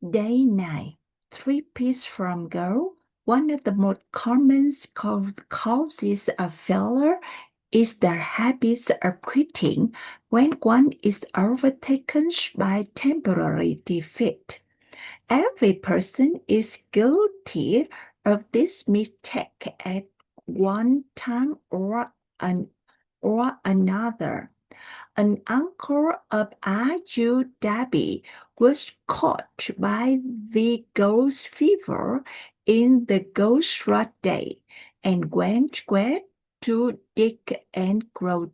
Day 9. 3 P's from girl. One of the most common causes of failure is the habit of quitting when one is overtaken by temporary defeat. Every person is guilty of this mistake at one time or another. An uncle of Abu Dhabi was caught by the ghost fever in the ghost rat day and went to dig and grow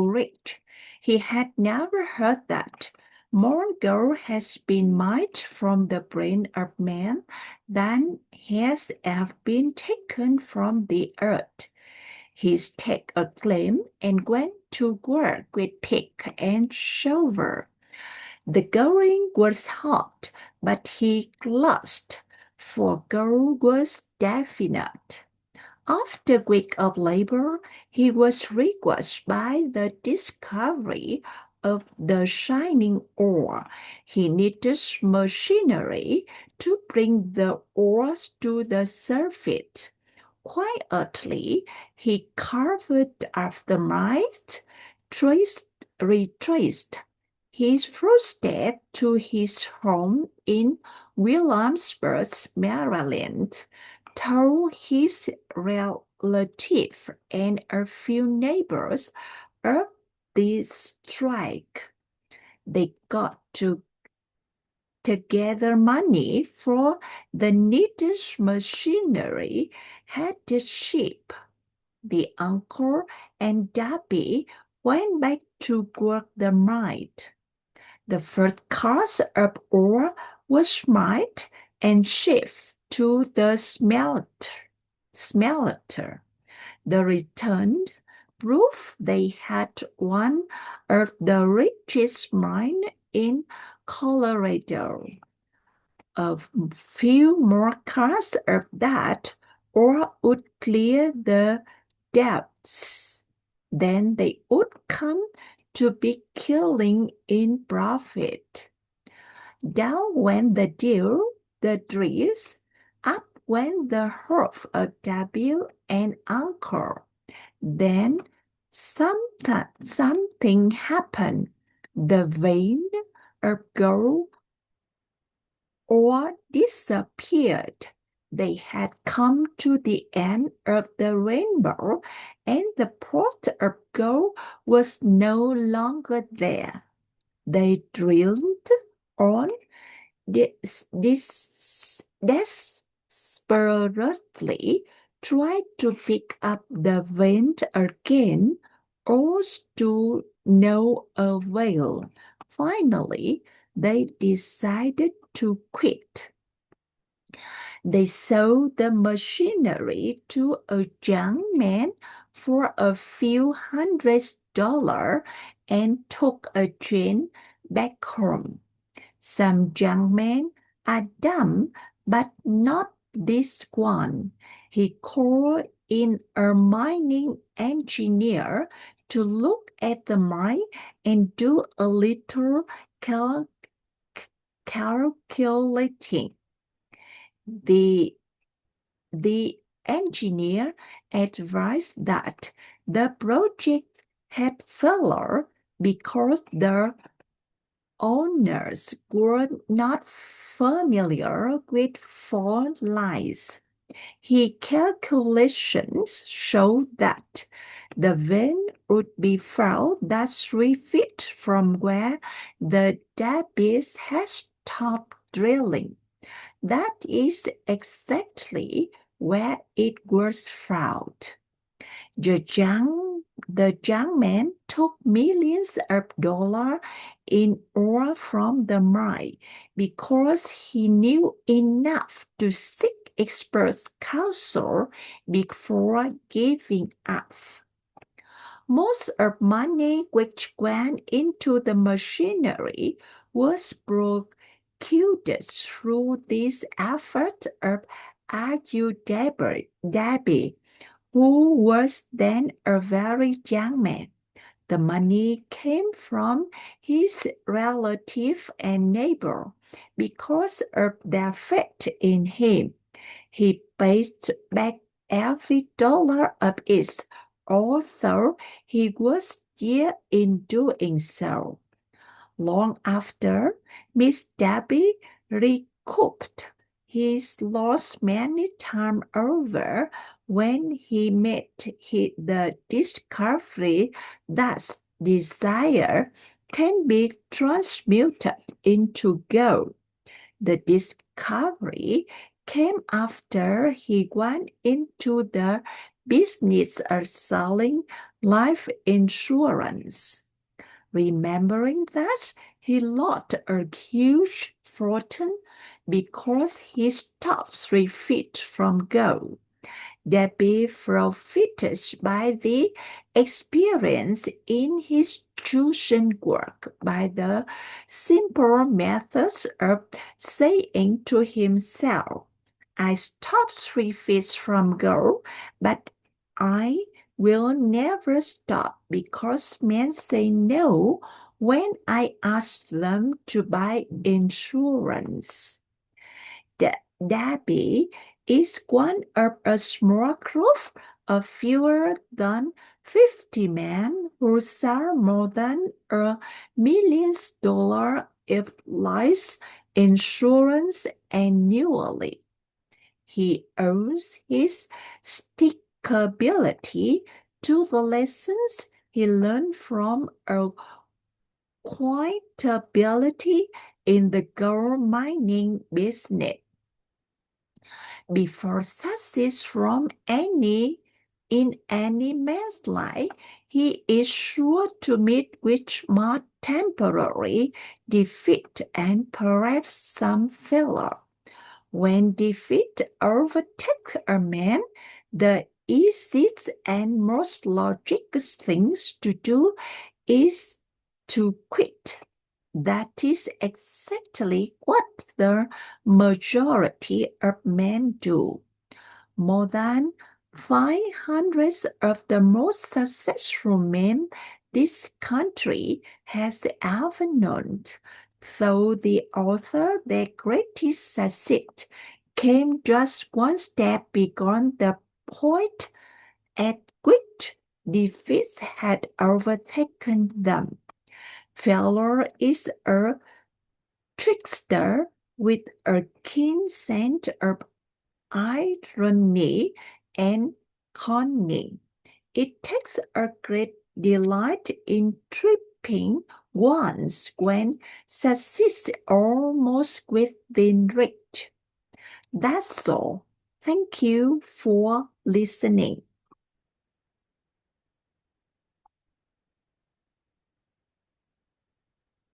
rich. He had never heard that more gold has been mined from the brain of man than has ever been taken from the earth. He took a claim and went to work with pick and shovel. The going was hot, but he lost, for gold was definite. After a week of labor, he was rewarded by the discovery of the shining ore. He needed machinery to bring the ores to the surface. Quietly, he carved up the mines, retraced his footsteps to his home in Williamsburg, Maryland, told his relative and a few neighbors of this strike. They got together money for the needed machinery, had the ship. The uncle and Debbie went back to work the mine. The first cars of ore was mined and shipped to the smelter. The return proved they had one of the richest mines in Colorado. A few more cars of that ore would clear the debts. Then they would come to be killing in profit. Down went the deal, the trees, up went the hoof of W and Uncle. Then something happened. The vein of gold ore disappeared. They had come to the end of the rainbow, and the pot of gold was no longer there. They drilled on desperately, tried to pick up the vein again, all to no avail. Finally, they decided to quit. They sold the machinery to a young man for a few $100 and took a train back home. Some young men are dumb, but not this one. He called in a mining engineer to look at the mine and do a little calculating. The engineer advised that the project had failed because the owners were not familiar with fault lines. His calculations showed that the vein would be found that 3 feet from where the Dabbys had stopped drilling. That is exactly where it was found. The young man took millions of dollars in ore from the mine because he knew enough to seek expert counsel before giving up. Most of money which went into the machinery was procured through this effort of Abu Dhabi, who was then a very young man. The money came from his relative and neighbor because of their faith in him. He paid back every dollar of it, although he was dear in doing so. Long after, Miss Debbie recouped his loss many times over when he made the discovery that desire can be transmuted into gold. The discovery came after he went into the business of selling life insurance. Remembering that he lost a huge fortune because he stopped 3 feet from gold. Debbie, profited by the experience in his chosen work by the simple methods of saying to himself, I stopped 3 feet from gold, but I will never stop because men say no when I ask them to buy insurance. Debbie is one of a small group of fewer than 50 men who sell more than $1 million of life insurance annually. He owes his stickability to the lessons he learned from a quietability in the gold mining business. Before success from in any man's life, he is sure to meet with more temporary defeat and perhaps some failure. When defeat overtakes a man, the easiest and most logical thing to do is to quit. That is exactly what the majority of men do. More than 500 of the most successful men this country has ever known, though the author their greatest success came just one step beyond the point at which defeat had overtaken them. Failure is a trickster with a keen sense of irony and cunning. It takes a great delight in tripping ones when success almost within reach. That's all. Thank you for listening.